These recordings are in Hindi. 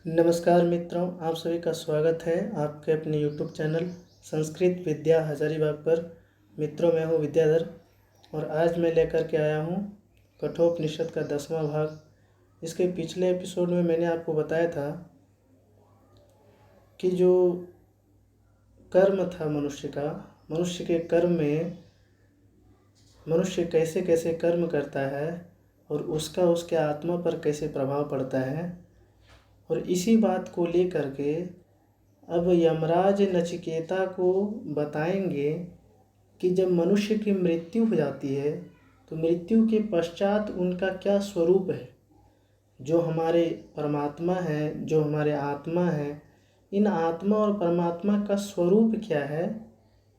नमस्कार मित्रों, आप सभी का स्वागत है आपके अपने YouTube चैनल संस्कृत विद्या हजारीबाग पर। मित्रों, मैं हूँ विद्याधर और आज मैं लेकर के आया हूँ कठोपनिषद का 10वां भाग। इसके पिछले एपिसोड में मैंने आपको बताया था कि जो कर्म था मनुष्य के कर्म में मनुष्य कैसे कैसे कर्म करता है और उसका उसके आत्मा पर कैसे प्रभाव पड़ता है। और इसी बात को लेकर के अब यमराज नचिकेता को बताएंगे कि जब मनुष्य की मृत्यु हो जाती है तो मृत्यु के पश्चात उनका क्या स्वरूप है। जो हमारे परमात्मा है, जो हमारे आत्मा है, इन आत्मा और परमात्मा का स्वरूप क्या है।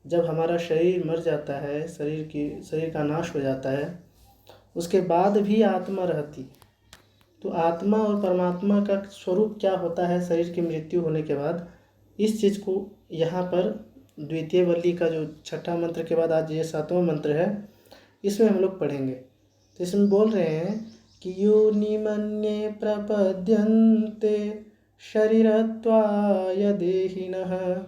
जब हमारा शरीर मर जाता है, शरीर का नाश हो जाता है, उसके बाद भी आत्मा रहती, तो आत्मा और परमात्मा का स्वरूप क्या होता है शरीर की मृत्यु होने के बाद। इस चीज़ को यहाँ पर द्वितीय वल्ली का जो छठा मंत्र के बाद आज ये 7वां मंत्र है, इसमें हम लोग पढ़ेंगे। तो इसमें बोल रहे हैं कि योनिमन्ये प्रपद्यन्ते शरीरत्वाय देहिनः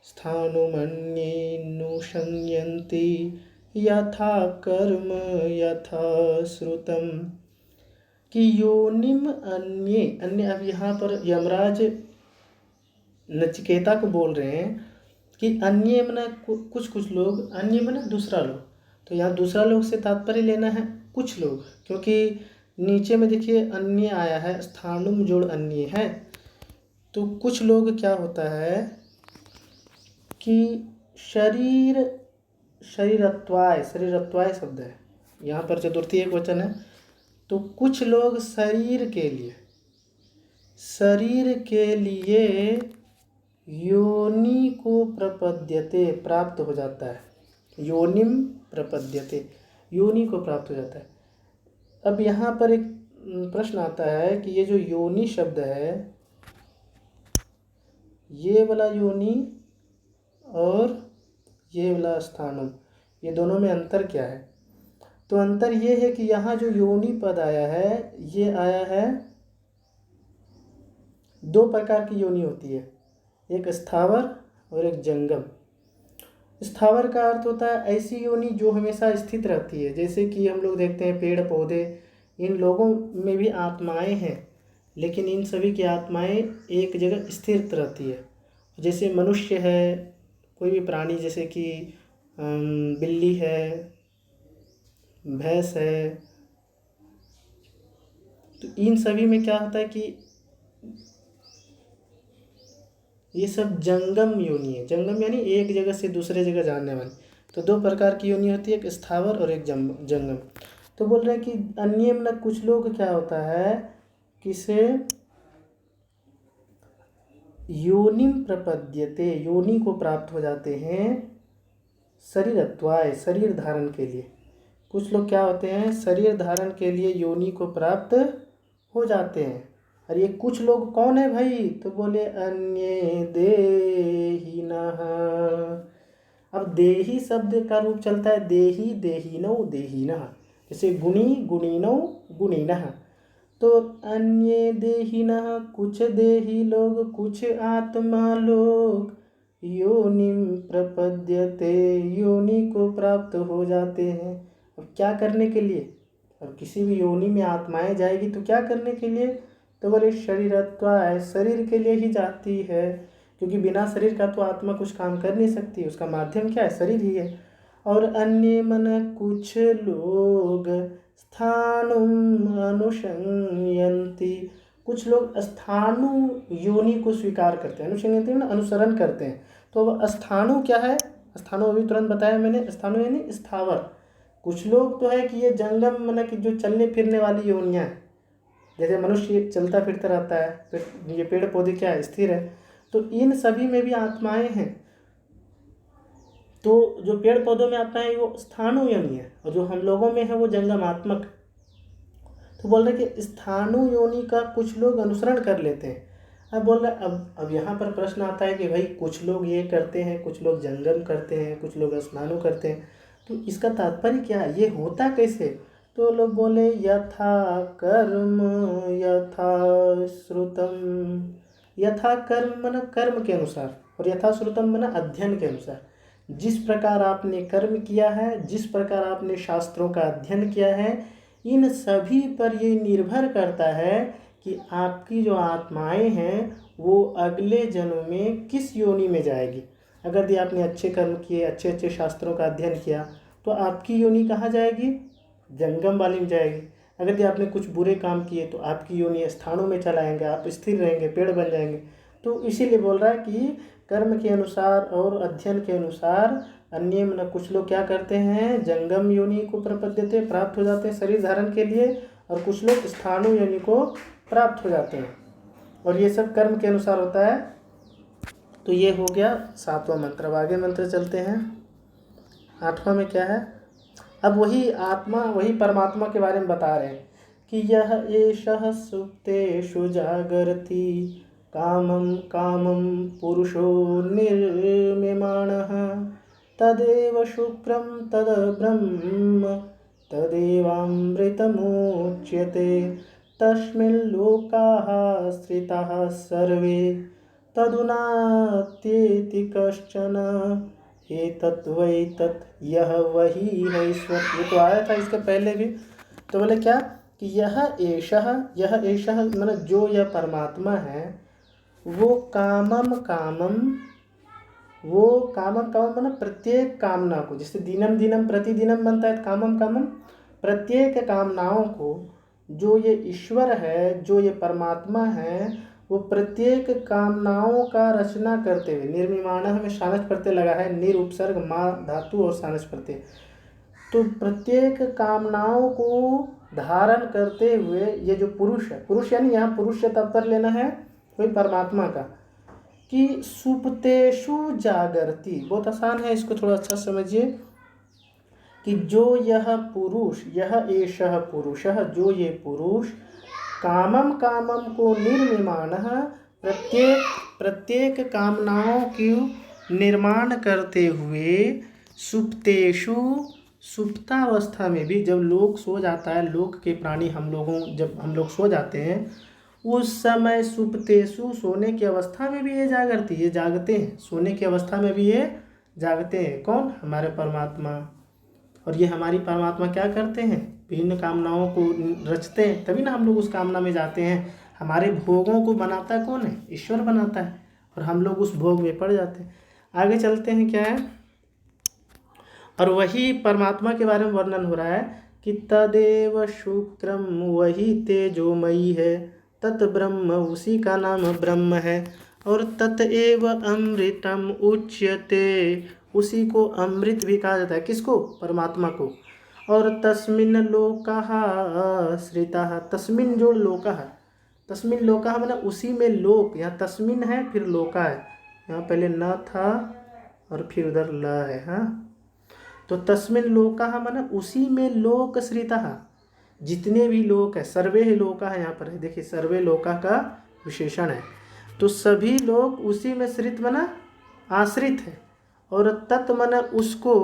स्थाणुमन्येऽनुशंयन्ति यथा कर्म यथा श्रुतम्। कि योनिम अन्ये अन्य, अब यहाँ पर यमराज नचिकेता को बोल रहे हैं कि अन्य मना कुछ लोग, अन्य मना दूसरा लोग। तो यहाँ दूसरा लोग से तात्पर्य लेना है कुछ लोग, क्योंकि नीचे में देखिए अन्य आया है, स्थानुम जोड़ अन्य है। तो कुछ लोग क्या होता है कि शरीरत्वाय शब्द है, यहाँ पर चतुर्थी एक वचन है। तो कुछ लोग शरीर के लिए योनि को प्रपद्यते प्राप्त हो जाता है। योनिम प्रपद्यते, योनि को प्राप्त हो जाता है। अब यहाँ पर एक प्रश्न आता है कि ये जो योनि शब्द है, ये वाला योनि और ये वाला स्थानम, ये दोनों में अंतर क्या है। तो अंतर ये है कि यहाँ जो योनि पद आया है, ये आया है, दो प्रकार की योनि होती है, एक स्थावर और एक जंगम। स्थावर का अर्थ होता है ऐसी योनि जो हमेशा स्थित रहती है, जैसे कि हम लोग देखते हैं पेड़ पौधे, इन लोगों में भी आत्माएं हैं, लेकिन इन सभी की आत्माएं एक जगह स्थिर रहती है। जैसे मनुष्य है, कोई भी प्राणी, जैसे कि बिल्ली है, भैंस है, तो इन सभी में क्या होता है कि ये सब जंगम योनि है। जंगम यानी एक जगह से दूसरे जगह जाने वाली। तो दो प्रकार की योनि होती है, एक स्थावर और एक जंगम। तो बोल रहे हैं कि अन्य मतलब कुछ लोग क्या होता है, किसे योनिम प्रपद्यते, योनि को प्राप्त हो जाते हैं शरीरत्वाय, शरीर धारण के लिए। कुछ लोग क्या होते हैं, शरीर धारण के लिए योनि को प्राप्त हो जाते हैं। और ये कुछ लोग कौन है भाई, तो बोले अन्य देहिनः। अब देही शब्द का रूप चलता है देही, देहिनौ, देहिनः, जैसे गुणी, गुणिनौ, गुणिनः। तो अन्य देहिनः, कुछ देही लोग, कुछ आत्मा लोग, योनिम प्रपद्यते, योनि को प्राप्त हो जाते हैं। अब क्या करने के लिए, अब किसी भी योनि में आत्माएं जाएगी तो क्या करने के लिए, तो बोले शरीरत्वाय, शरीर के लिए ही जाती है, क्योंकि बिना शरीर का तो आत्मा कुछ काम कर नहीं सकती, उसका माध्यम क्या है, शरीर ही है। और अन्य मन कुछ लोग स्थानुम अनुशंयन्ति, कुछ लोग स्थाणु योनि को स्वीकार करते हैं। अनुशंयन्ति मतलब अनुसरण करते हैं। तो स्थाणु क्या है, स्थाणु अभी तुरंत बताया मैंने, स्थाणु यानी स्थावर। कुछ लोग तो है कि ये जंगम मतलब कि जो चलने फिरने वाली योनियाँ हैं, जैसे मनुष्य चलता फिरता रहता है, तो ये पेड़ पौधे क्या है, स्थिर है। तो इन सभी में भी आत्माएं हैं। तो जो पेड़ पौधों में आत्माएं वो स्थाणु योनि है, और जो हम लोगों में है वो जंगमात्मक। तो बोल रहे कि स्थाणु योनि का कुछ लोग अनुसरण कर लेते हैं। अब बोल रहे अब यहाँ पर प्रश्न आता है कि भाई कुछ लोग ये करते हैं, कुछ लोग जंगम करते हैं, कुछ लोग स्नानु करते हैं, तो इसका तात्पर्य क्या है, ये होता कैसे। तो लोग बोले यथा कर्म यथा श्रुतम, यथा कर्म मन कर्म के अनुसार, और यथा श्रुतम मन अध्ययन के अनुसार। जिस प्रकार आपने कर्म किया है, जिस प्रकार आपने शास्त्रों का अध्ययन किया है, इन सभी पर ये निर्भर करता है कि आपकी जो आत्माएं हैं वो अगले जन्म में किस योनि में जाएगी। अगर यदि आपने अच्छे कर्म किए, अच्छे अच्छे शास्त्रों का अध्ययन किया, तो आपकी योनि कहाँ जाएगी? जंगम वाली में जाएगी। अगर यदि आपने कुछ बुरे काम किए तो आपकी योनि स्थानों में चलाएंगे, आप स्थिर रहेंगे, पेड़ बन जाएंगे। तो इसीलिए बोल रहा है कि कर्म के अनुसार और अध्ययन के अनुसार अन्य न कुछ लोग क्या करते हैं, जंगम योनि को प्रपद्यते, प्राप्त हो जाते हैं शरीर धारण के लिए, और कुछ लोग स्थाणु योनि को प्राप्त हो जाते हैं। और ये सब कर्म के अनुसार होता है। तो ये हो गया 7वां मंत्र। अब आगे मंत्र चलते हैं। 8वां में क्या है? अब वही आत्मा, वही परमात्मा के बारे में बता रहे हैं कि यह एषः सुप्तेषु जागर्ति कामं कामं पुरुषो निर्मिमाणः तदेव शुक्रं तद्ब्रह्म तदेवामृतमुच्यते तस्मिन् लोकाः स्थिताः सर्वे तदुनात्येति कश्चन एतत् वै तत् यह वही है ईश्वर। ये तो आया था इसके पहले भी। तो बोले क्या कि यह एषः मतलब जो यह परमात्मा है वो कामम कामम मतलब प्रत्येक कामना को, जैसे दिनम दिनम प्रतिदिनम बनता है कामम कामम, प्रत्येक कामनाओं को जो ये ईश्वर है, जो ये परमात्मा है, वो प्रत्येक कामनाओं का रचना करते हुए, निर्मिमाण में सानस प्रत्यय लगा है, निर उपसर्ग माँ धातु और सानस प्रत्यय, तो प्रत्येक कामनाओं को धारण करते हुए ये जो पुरुष है, पुरुष यानी यहाँ पुरुष से तात्पर्य लेना है वही परमात्मा का, कि सुप्तेषु जागर्ति। बहुत आसान है, इसको थोड़ा अच्छा समझिए कि जो यह पुरुष, यह एषः पुरुषः, जो ये पुरुष कामम कामम को निर्मिमाण, प्रत्येक कामनाओं की निर्माण करते हुए सुप्तेषु, सुप्तावस्था में भी, जब लोग सो जाता है, लोक के प्राणी हम लोगों, जब हम लोग सो जाते हैं उस समय सुप्तेषु, सोने की अवस्था में भी ये जागृति, ये जागते हैं, सोने की अवस्था में भी ये जागते हैं। कौन? हमारे परमात्मा। और ये हमारी परमात्मा क्या करते हैं? विभिन्न कामनाओं को रचते हैं, तभी ना हम लोग उस कामना में जाते हैं। हमारे भोगों को बनाता कौन है? ईश्वर बनाता है, और हम लोग उस भोग में पड़ जाते हैं। आगे चलते हैं, क्या है? और वही परमात्मा के बारे में वर्णन हो रहा है कि तदेव शुक्रम, वही तेजोमयी है, तत् ब्रह्म, उसी का नाम ब्रह्म है, और ततएव अमृतम उच्यते, उसी को अमृत भी कहा जाता है। किसको? परमात्मा को। और तस्मिन् लोकाः श्रिताः, तस्मिन् जो लोकाः, तस्मिन् लोकाः मतलब उसी में लोक, यहाँ तस्मिन् है फिर लोका है, यहाँ पहले न था और फिर उधर ल है। हाँ, तो तस्मिन् लोकाः मतलब उसी में लोक श्रिताः, जितने भी लोक है, सर्वे लोका है यहाँ पर है, देखिए सर्वे लोका का विशेषण है, तो सभी लोग उसी में श्रित मना आश्रित है। और तत् मना उसको,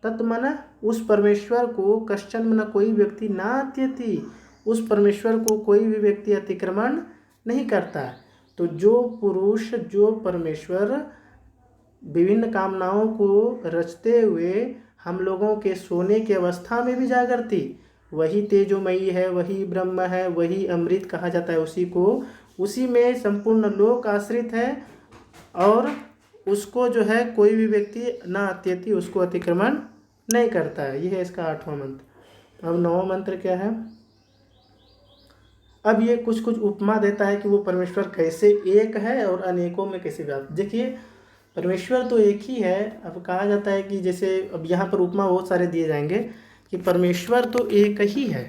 तत् मना उस परमेश्वर को, कश्चन मना कोई व्यक्ति, नात्यति उस परमेश्वर को कोई भी व्यक्ति अतिक्रमण नहीं करता है। तो जो पुरुष, जो परमेश्वर विभिन्न कामनाओं को रचते हुए हम लोगों के सोने की अवस्था में भी जागृति, वही तेजोमयी है, वही ब्रह्म है, वही अमृत कहा जाता है उसी को, उसी में संपूर्ण लोक आश्रित है, और उसको जो है कोई भी व्यक्ति ना अत्यति उसको अतिक्रमण नहीं करता है। यह है इसका 8वां मंत्र। अब 9वां मंत्र क्या है? अब ये कुछ उपमा देता है कि वो परमेश्वर कैसे एक है और अनेकों में कैसे व्याप्त। देखिए परमेश्वर तो एक ही है। अब कहा जाता है कि जैसे, अब यहाँ पर उपमा बहुत सारे दिए जाएंगे कि परमेश्वर तो एक ही है,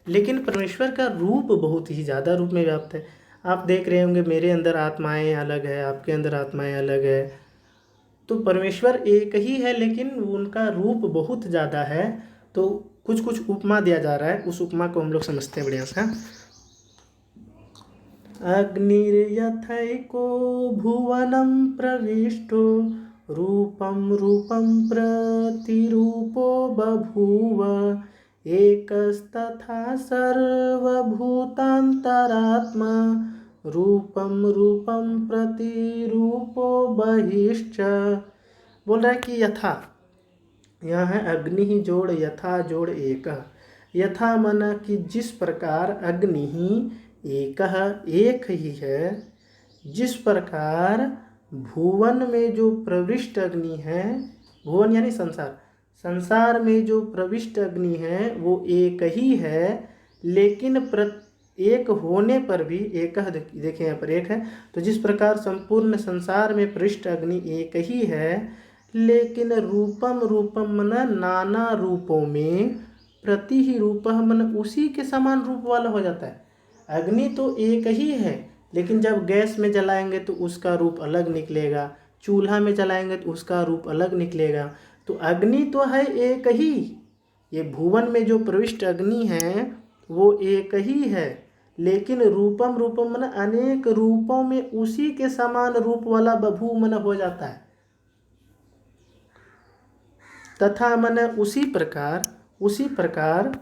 लेकिन परमेश्वर का रूप बहुत ही ज़्यादा रूप में व्याप्त है। आप देख रहे होंगे मेरे अंदर आत्माएं अलग है, आपके अंदर आत्माएं अलग है। तो परमेश्वर एक ही है लेकिन उनका रूप बहुत ज़्यादा है। तो कुछ उपमा दिया जा रहा है, उस उपमा को हम लोग समझते हैं बढ़िया से। अग्निर्यथैको भुवनं प्रविष्टो रूपं रूपं प्रतिरूपो बभूव एकस्तथा सर्वभूतान्तरात्मा रूपम रूपम प्रतिरूपो बहिश्च। बोल रहा है कि यथा, यहाँ है अग्नि ही जोड़ यथा जोड़ एक। यथा मन कि जिस प्रकार अग्नि ही एक ही है, जिस प्रकार भुवन में जो प्रविष्ट अग्नि है, भुवन यानी संसार, संसार में जो प्रविष्ट अग्नि है वो एक ही है, लेकिन एक होने पर भी एक, देखिए यहाँ पर एक है, तो जिस प्रकार संपूर्ण संसार में प्रविष्ट अग्नि एक ही है, लेकिन रूपम रूपम मन नाना रूपों में, प्रति ही रूप मन उसी के समान रूप वाला हो जाता है। अग्नि तो एक ही है, लेकिन जब गैस में जलाएंगे तो उसका रूप अलग निकलेगा, चूल्हा में जलाएंगे तो उसका रूप अलग निकलेगा। तो अग्नि तो है एक ही, ये भुवन में जो प्रविष्ट अग्नि है वो एक ही है, लेकिन रूपम रूपम मन अनेक रूपों में उसी के समान रूप वाला बभू मन हो जाता है। तथा मन उसी प्रकार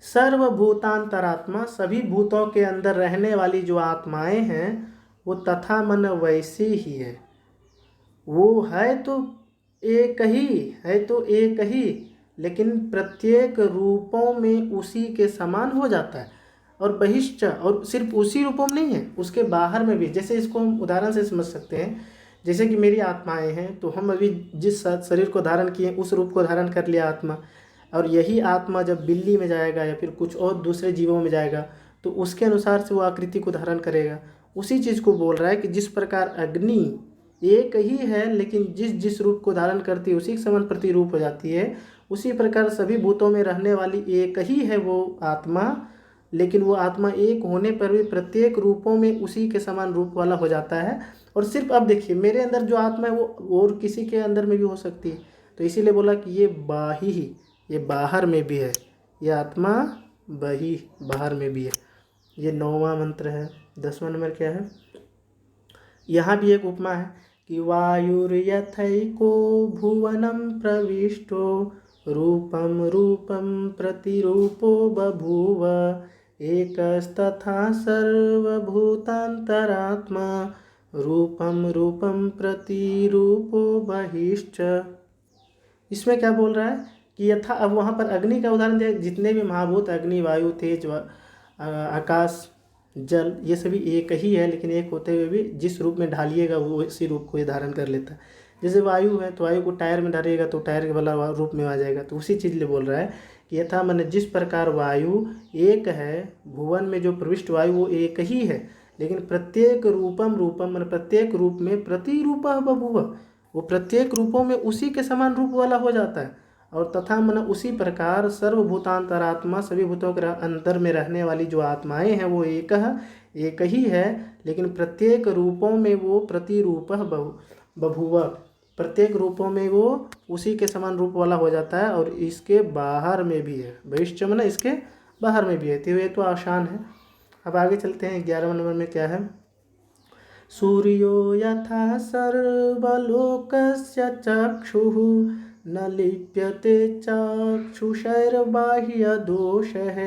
सर्वभूतांतरात्मा, सभी भूतों के अंदर रहने वाली जो आत्माएं हैं वो तथा मन वैसे ही है। वो है तो एक ही, लेकिन प्रत्येक रूपों में उसी के समान हो जाता है। और बहिश्च, और सिर्फ उसी रूपों में नहीं है, उसके बाहर में भी। जैसे इसको हम उदाहरण से समझ सकते हैं, जैसे कि मेरी आत्माएं हैं, तो हम अभी जिस शरीर को धारण किए उस रूप को धारण कर लिया आत्मा, और यही आत्मा जब बिल्ली में जाएगा या फिर कुछ और दूसरे जीवों में जाएगा तो उसके अनुसार से वो आकृति को धारण करेगा। उसी चीज़ को बोल रहा है कि जिस प्रकार अग्नि एक ही है, लेकिन जिस जिस रूप को धारण करती है उसी के समान प्रतिरूप हो जाती है, उसी प्रकार सभी भूतों में रहने वाली एक ही है वो आत्मा, लेकिन वो आत्मा एक होने पर भी प्रत्येक रूपों में उसी के समान रूप वाला हो जाता है। और सिर्फ अब देखिए, मेरे अंदर जो आत्मा है वो और किसी के अंदर में भी हो सकती है, तो इसीलिए बोला कि ये बाही ही, ये बाहर में भी है, ये आत्मा बाहर में भी है। ये 9वां मंत्र है। 10वां नंबर क्या है? यहाँ भी एक उपमा है कि वायुर्यथैको भुवनं प्रविष्टो रूपम रूपम प्रतिरूपो बभूव एकस्तथा सर्वभूतांतरात्मा रूपम रूपम प्रतिरूपो बहिश्च। इसमें क्या बोल रहा है कि यथा, अब वहाँ पर अग्नि का उदाहरण दिया, जितने भी महाभूत अग्नि वायु तेज आकाश जल, ये सभी एक ही है, लेकिन एक होते हुए भी जिस रूप में ढालिएगा वो इसी रूप को धारण कर लेता है। जैसे वायु है तो वायु को टायर में डालिएगा तो टायर वाला रूप में आ जाएगा, तो उसी चीज़ लिए बोल रहा है कि यथा मन जिस प्रकार वायु एक है, भुवन में जो प्रविष्ट वायु वो एक ही है, लेकिन प्रत्येक रूपम मन प्रत्येक रूप में प्रतिरूप बभूव, वो प्रत्येक रूपों में उसी के समान रूप वाला हो जाता है। और तथा मन उसी प्रकार सर्वभूतांतरात्मा, सभी भूतों के अंतर में रहने वाली जो आत्माएं हैं वो एक ही है, लेकिन प्रत्येक रूपों में वो प्रतिरूप बभूव, प्रत्येक रूपों में वो उसी के समान रूप वाला हो जाता है। और इसके बाहर में भी है, भविष्य में ना, इसके बाहर में भी है। तो ये तो आसान है। अब आगे चलते हैं। 11वें नंबर में क्या है? सूर्यो यथा सर्वलोकस्य चक्षुः न लिप्यते चक्षुषैर्बाह्य दोषः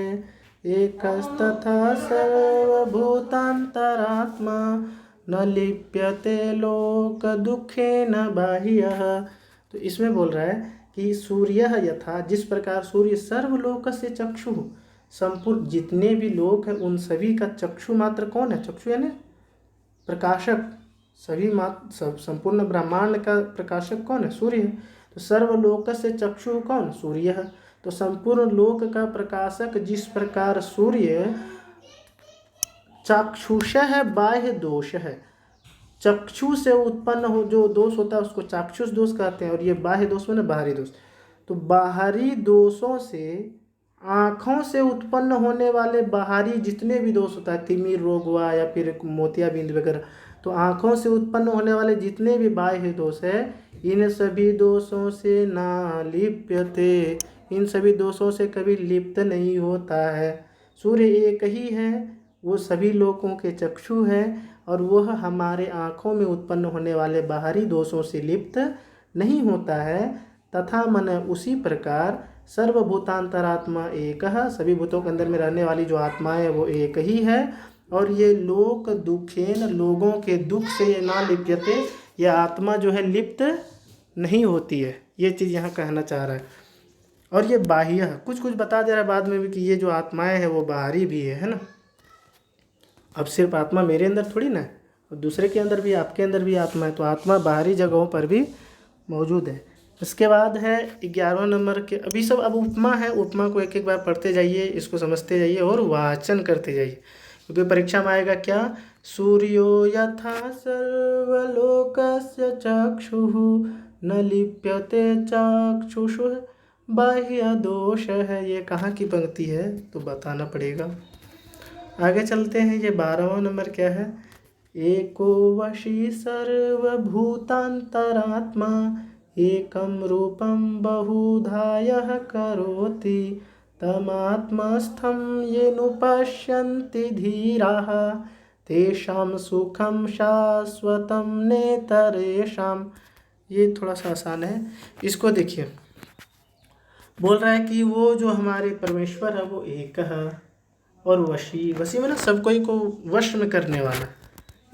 एकस्तथा सर्वभूतांतरात्मा न लिप्यते लोक दुखेन बाह्यः। तो इसमें बोल रहा है कि सूर्य यथा, जिस प्रकार सूर्य सर्वलोक से चक्षु, संपूर्ण जितने भी लोक हैं उन सभी का चक्षु मात्र कौन है? चक्षु यानी प्रकाशक, सभी संपूर्ण ब्रह्मांड का प्रकाशक कौन है? सूर्य है। तो सर्वलोक से चक्षु कौन? सूर्य है। तो संपूर्ण लोक का प्रकाशक जिस प्रकार सूर्य चाक्षुष है, बाह्य दोष है, चक्षु से उत्पन्न हो जो दोष होता है उसको चाक्षुष दोष कहते हैं, और ये बाह्य दोष में बाहरी दोष। तो बाहरी दोषों से, आँखों से उत्पन्न होने वाले बाहरी जितने भी दोष होता है, तिमिर रोग हुआ या फिर मोतियाबिंद वगैरह, तो आँखों से उत्पन्न होने वाले जितने भी बाह्य दोष है, इन सभी दोषों से ना लिप्यते, इन सभी दोषों से कभी लिप्त नहीं होता है। सूर्य एक ही है, वो सभी लोगों के चक्षु है, और वह हमारे आँखों में उत्पन्न होने वाले बाहरी दोषों से लिप्त नहीं होता है। तथा मन उसी प्रकार सर्वभूतांतरात्मा एक, सभी भूतों के अंदर में रहने वाली जो आत्मा है वो एक ही है, और ये लोक दुखेन, लोगों के दुख से ये ना लिप्यते, ये आत्मा जो है लिप्त नहीं होती है। ये चीज़ यहाँ कहना चाह रहा है। और ये बाह्य कुछ कुछ बता दे रहा है बाद में भी कि ये जो आत्माएं हैं वो बाहरी भी है ना। अब सिर्फ आत्मा मेरे अंदर थोड़ी ना है, दूसरे के अंदर भी, आपके अंदर भी आत्मा है, तो आत्मा बाहरी जगहों पर भी मौजूद है। इसके बाद है 11वां नंबर के, अभी सब अब उपमा है, उपमा को एक एक बार पढ़ते जाइए, इसको समझते जाइए और वाचन करते जाइए, क्योंकि परीक्षा में आएगा क्या, सूर्यो यथा सर्वलोकस्य चक्षुः न लिप्यते चक्षुषु बाह्य दोष है। ये कहाँ की पंक्ति है तो बताना पड़ेगा। आगे चलते हैं। ये 12वां नंबर क्या है, एको वशी सर्वभूतांतरात्मा एकम रूपम बहुधा यः करोति तमात्मस्थं येनुपश्यन्ति धीराः तेषां सुखम शाश्वतम नेतरेषाम्। ये थोड़ा सा आसान है, इसको देखिए। बोल रहा है कि वो जो हमारे परमेश्वर है वो एक है और वशी, वशी में ना सब कोई को वश में करने वाला,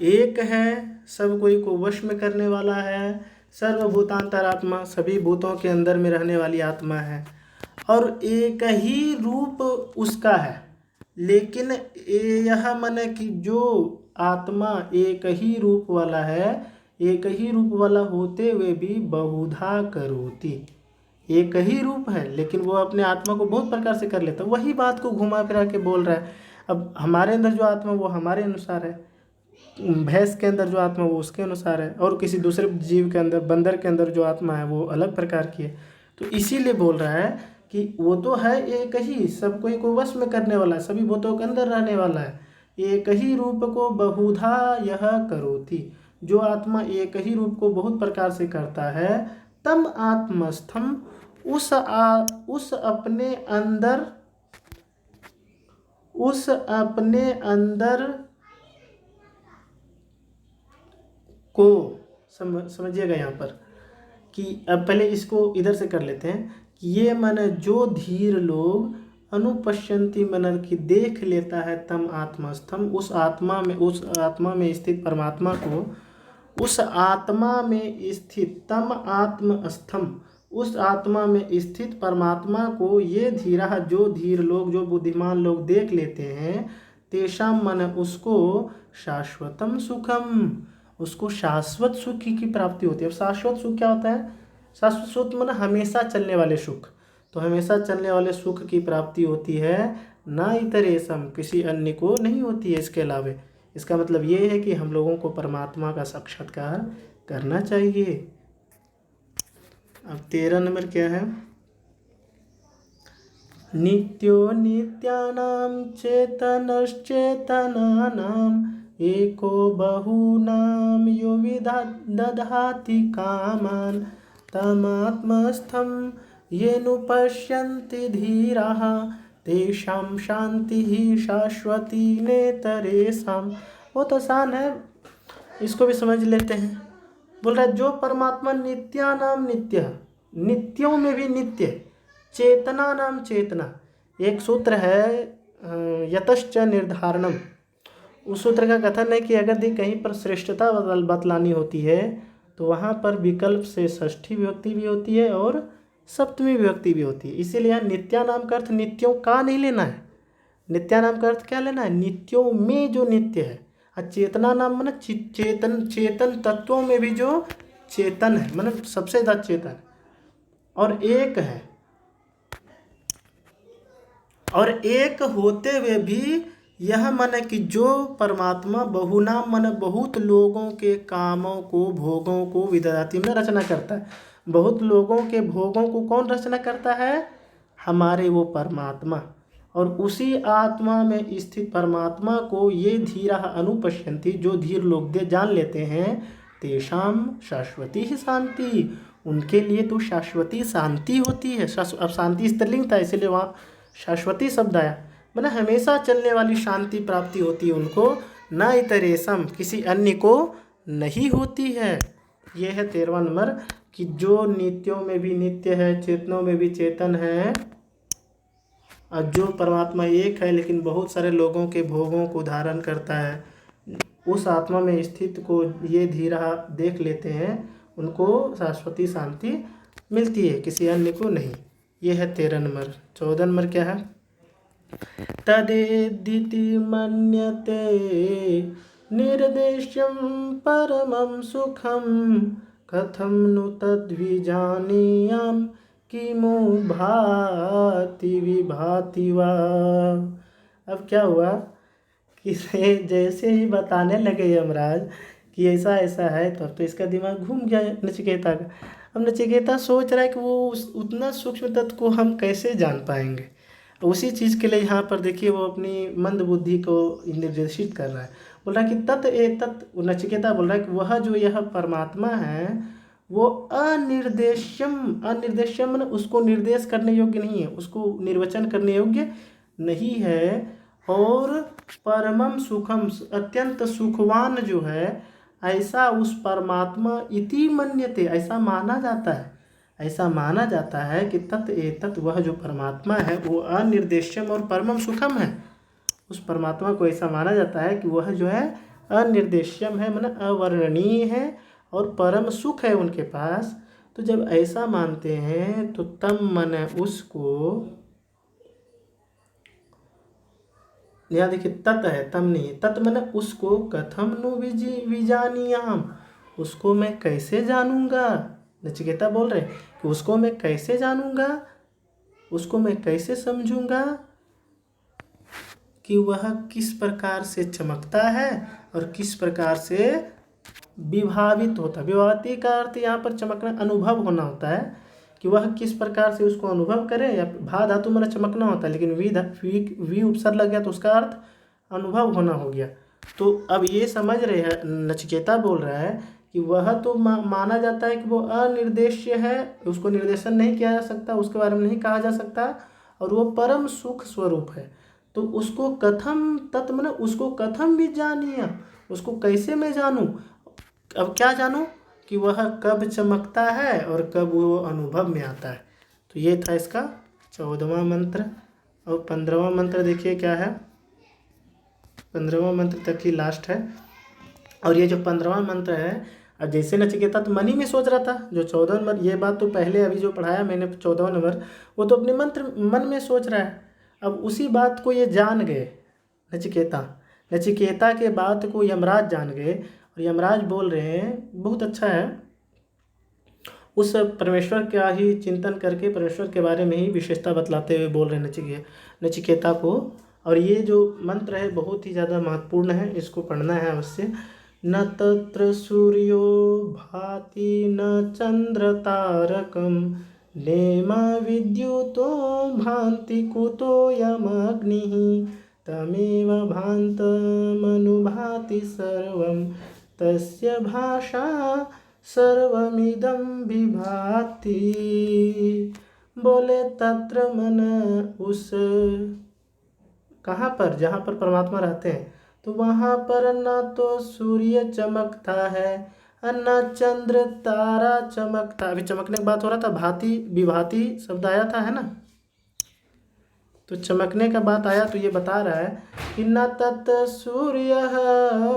एक है, सब कोई को वश में करने वाला है। सर्वभूतांतरात्मा, सभी भूतों के अंदर में रहने वाली आत्मा है और एक ही रूप उसका है। लेकिन यह मन कि जो आत्मा एक ही रूप वाला है, एक ही रूप वाला होते हुए भी बहुधा करोति, एक ही रूप है लेकिन वो अपने आत्मा को बहुत प्रकार से कर लेता है। वही बात को घुमा फिरा के बोल रहा है। अब हमारे अंदर जो आत्मा वो हमारे अनुसार है, भैंस के अंदर जो आत्मा वो उसके अनुसार है, और किसी दूसरे जीव के अंदर, बंदर के अंदर जो आत्मा है वो अलग प्रकार की है। तो इसीलिए बोल रहा है कि वो तो है एक ही, सब कोई को वश में करने वाला है, सभी भूतों के अंदर रहने वाला है। एक ही रूप को बहुधा यह करोति, जो आत्मा एक ही रूप को बहुत प्रकार से करता है, तम आत्मस्थम, उस अपने अंदर को समझिएगा यहाँ पर कि अब पहले इसको इधर से कर लेते हैं कि ये मन जो धीर लोग अनुपश्यंती मन की देख लेता है, तम आत्मस्थम, उस आत्मा में स्थित परमात्मा को, उस आत्मा में स्थित तम आत्मस्थम, उस आत्मा में स्थित परमात्मा को ये धीरा, जो धीर लोग, जो बुद्धिमान लोग देख लेते हैं, तेषाम मन, उसको शाश्वतम सुखम, उसको शाश्वत सुख की प्राप्ति होती है। अब शाश्वत सुख क्या होता है, शाश्वत सुख मन हमेशा चलने वाले सुख, तो हमेशा चलने वाले सुख की प्राप्ति होती है, ना इतरेशम, किसी अन्य को नहीं होती है इसके अलावे। इसका मतलब ये है कि हम लोगों को परमात्मा का साक्षात्कार करना चाहिए। अब 13 नंबर क्या है, नित्यो नित्यानां चेतनश्चेतनानां एको बहूनां यो दधाति कामान् तमात्मस्थं येनुपश्यन्ति धीराः तेषां शान्तिः शाश्वती नेतरेषां। बहुत आसान है, इसको भी समझ लेते हैं। बोल रहा है जो परमात्मा नित्यानाम नित्य, नित्यों में भी नित्य, चेतना नाम चेतना, एक सूत्र है यतश्च निर्धारणम, उस सूत्र का कथन है कि अगर कहीं पर श्रेष्ठता बतलानी होती है तो वहाँ पर विकल्प से षष्ठी विभक्ति भी होती है और सप्तमी विभक्ति भी होती है। इसीलिए यहाँ नित्यानाम का अर्थ नित्यों का नहीं लेना है, नित्यानाम का अर्थ क्या लेना है, नित्यों में जो नित्य है। चेतना नाम मतलब चेतन तत्वों में भी जो चेतन है, मतलब सबसे ज़्यादा चेतन और एक है, और एक होते हुए भी यह मन है कि जो परमात्मा बहुनाम मन बहुत लोगों के कामों को, भोगों को विदधाति में रचना करता है। बहुत लोगों के भोगों को कौन रचना करता है, हमारे वो परमात्मा। और उसी आत्मा में स्थित परमात्मा को ये धीरा अनुपश्यंती, जो धीर लोग जान लेते हैं, तेषाम शाश्वती ही शांति, उनके लिए तो शाश्वती शांति होती है। अब शांति स्त्रीलिंग था इसलिए वहाँ शाश्वती शब्द आया, मतलब हमेशा चलने वाली शांति प्राप्ति होती है उनको, न इतरेशम, किसी अन्य को नहीं होती है। ये है 13वां नंबर कि जो नित्यों में भी नित्य है, चेतनों में भी चेतन है, अब जो परमात्मा एक है लेकिन बहुत सारे लोगों के भोगों को धारण करता है, उस आत्मा में स्थित को ये धीरा देख लेते हैं, उनको शाश्वती शांति मिलती है, किसी अन्य को नहीं। ये है 13 नंबर। 14 नंबर क्या है? तदेदिति मन्यते निर्देश्यं परमं सुखं कथं नु तद्विजानीयां किमु भाति विभाति वा। अब क्या हुआ कि जैसे ही बताने लगे यमराज कि ऐसा ऐसा है, तो अब तो इसका दिमाग घूम गया नचिकेता का। अब नचिकेता सोच रहा है कि वो उतना सूक्ष्म तत्व को हम कैसे जान पाएंगे। उसी चीज़ के लिए यहाँ पर देखिए वो अपनी मंद बुद्धि को निर्देशित कर रहा है। बोल रहा है कि तत् नचिकेता बोल रहा है कि वह जो यह परमात्मा है वो अनिर्देश्यम मतलब उसको निर्देश करने योग्य नहीं है, उसको निर्वचन करने योग्य नहीं है। और परमम सुखम अत्यंत सुखवान जो है, ऐसा उस परमात्मा इति मन्यते, ऐसा माना जाता है। ऐसा माना जाता है कि तत् वह जो परमात्मा है वो अनिर्देश्यम और परमम सुखम है। उस परमात्मा को ऐसा माना जाता है कि वह जो है अनिर्देश्यम है, मतलब अवर्णनीय है, और परम सुख है उनके पास। तो जब ऐसा मानते हैं तो तम मन उसको, यहाँ देखिए तत् है, तम नहीं। तत् मन उसको कथम नु विजानीयाम, उसको मैं कैसे जानूंगा। नचिकेता बोल रहे कि उसको मैं कैसे जानूंगा, उसको मैं कैसे समझूंगा कि वह किस प्रकार से चमकता है और किस प्रकार से विभावित होता है। विभावती का अर्थ यहाँ पर चमकना अनुभव होना होता है, कि वह किस प्रकार से उसको अनुभव करे, या भा धातु में चमकना होता है, लेकिन वी उपसर्ग लग गया तो उसका अर्थ अनुभव होना हो गया। तो अब ये समझ रहे हैं, नचिकेता बोल रहा है कि वह तो माना जाता है कि वो अनिर्देश्य है, उसको निर्देशन नहीं किया जा सकता, उसके बारे में नहीं कहा जा सकता, और वो परम सुख स्वरूप है। तो उसको कथम तत् मन उसको कथम भी जानिए, उसको कैसे मैं जानूं। अब क्या जानूं कि वह कब चमकता है और कब वो अनुभव में आता है। तो ये था इसका 14वां मंत्र। और 15वां मंत्र देखिए क्या है। 15वां मंत्र तक ही लास्ट है। और ये जो 15वां मंत्र है, अब जैसे नचिकेता तो मन ही में सोच रहा था, जो 14 नंबर, ये बात तो पहले अभी जो पढ़ाया मैंने 14वां नंबर, वो तो अपने मन में सोच रहा है। अब उसी बात को ये जान गए नचिकेता के बात को यमराज जान गए, और यमराज बोल रहे हैं बहुत अच्छा है, उस परमेश्वर का ही चिंतन करके परमेश्वर के बारे में ही विशेषता बतलाते हुए बोल रहे हैं नचिकेता को। और ये जो मंत्र है बहुत ही ज़्यादा महत्वपूर्ण है, इसको पढ़ना है अवश्य। न तत्र सूर्यो भाति न चंद्र तारकम नेमा विद्युतो भान्ति कुतो यमग्निः तमेव भान्तमनुभाति सर्वं तस्य भाषा सर्वमिदं विभाति। बोले तत्र मन उस, कहाँ पर, जहाँ पर परमात्मा रहते हैं, तो वहाँ पर न तो सूर्य चमकता है न चंद्र तारा चमकता। अभी चमकने की बात हो रहा था, भांति विभाति शब्द आया था, है ना, तो चमकने का बात आया, तो ये बता रहा है कि न तत् सूर्य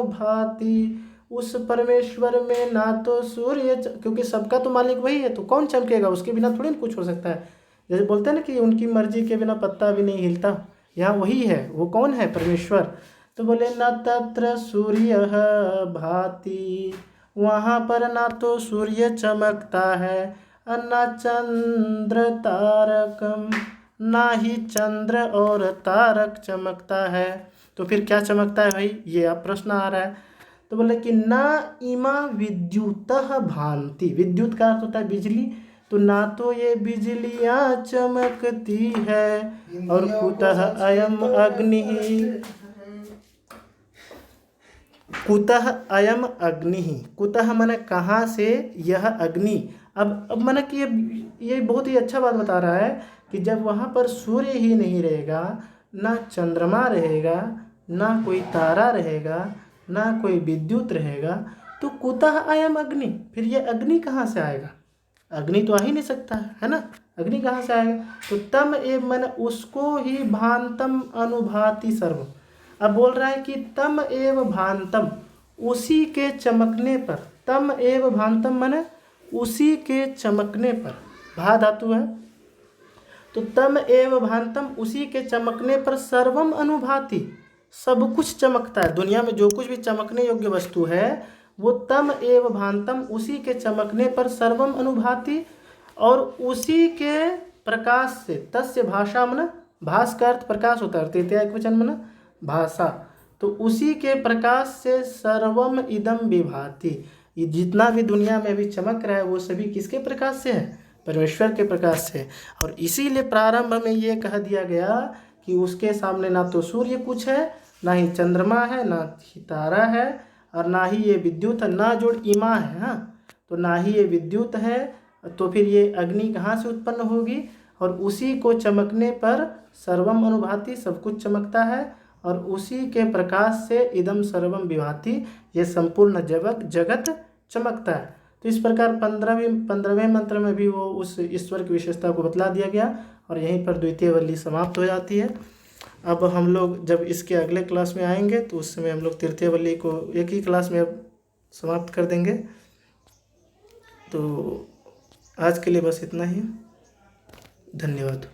भाति, उस परमेश्वर में ना तो सूर्य, क्योंकि सबका तो मालिक वही है, तो कौन चमकेगा, उसके बिना थोड़ी ना कुछ हो सकता है। जैसे बोलते हैं ना कि उनकी मर्जी के बिना पत्ता भी नहीं हिलता, यहाँ वही है। वो कौन है? परमेश्वर। तो बोले न तत्र सूर्य भाति, वहाँ पर ना तो सूर्य चमकता है, न चंद्र तारकम, ना ही चंद्र और तारक चमकता है। तो फिर क्या चमकता है भाई, ये अब प्रश्न आ रहा है। तो बोले कि ना इमा विद्युतः भांति, विद्युत का अर्थ होता है बिजली, तो ना तो ये बिजलियाँ चमकती है, और कुतः अयम अग्नि, कुतः अयम अग्नि, कुतः माने कहाँ से यह अग्नि। अब माने कि ये बहुत ही अच्छा बात बता रहा है कि जब वहाँ पर सूर्य ही नहीं रहेगा, ना चंद्रमा रहेगा, ना कोई तारा रहेगा, ना कोई विद्युत रहेगा, तो कुतः अयम अग्नि, फिर ये अग्नि कहाँ से आएगा? अग्नि तो आ ही नहीं सकता है ना। अग्नि कहाँ से आएगा? तो तम एव मन उसको ही भांतम अनुभाति सर्व। अब बोल रहा है कि तम एव भांतम, उसी के चमकने पर, तम एव भांतम मन उसी के चमकने पर, भा धातु है, तो तम एव भांतम उसी के चमकने पर सर्वम अनुभाति, सब कुछ चमकता है। दुनिया में जो कुछ भी चमकने योग्य वस्तु है वो तम एव भांतम उसी के चमकने पर सर्वम अनुभाति, और उसी के प्रकाश से, तस्य भाषा मन, भास का अर्थ प्रकाश होता है, तृतीया एकवचन मन भाषा, तो उसी के प्रकाश से सर्वम इदम विभाति, ये जितना भी दुनिया में अभी चमक रहा है वो सभी किसके प्रकाश से है? परमेश्वर के प्रकाश से। और इसीलिए प्रारंभ में ये कह दिया गया कि उसके सामने ना तो सूर्य कुछ है, ना ही चंद्रमा है, ना ही तारा है, और ना ही ये विद्युत है, ना जोड़ इमा है, हाँ, तो ना ही ये विद्युत है, तो फिर ये अग्नि कहाँ से उत्पन्न होगी? और उसी को चमकने पर सर्वम अनुभाति, सब कुछ चमकता है, और उसी के प्रकाश से इदम सर्वम विभाति, ये संपूर्ण जगत चमकता है। तो इस प्रकार 15वें मंत्र में भी वो उस ईश्वर की विशेषता को बतला दिया गया, और यहीं पर द्वितीय वल्ली समाप्त हो जाती है। अब हम लोग जब इसके अगले क्लास में आएंगे तो उस समय हम लोग तृतीय वल्ली को एक ही क्लास में अब समाप्त कर देंगे। तो आज के लिए बस इतना ही, धन्यवाद।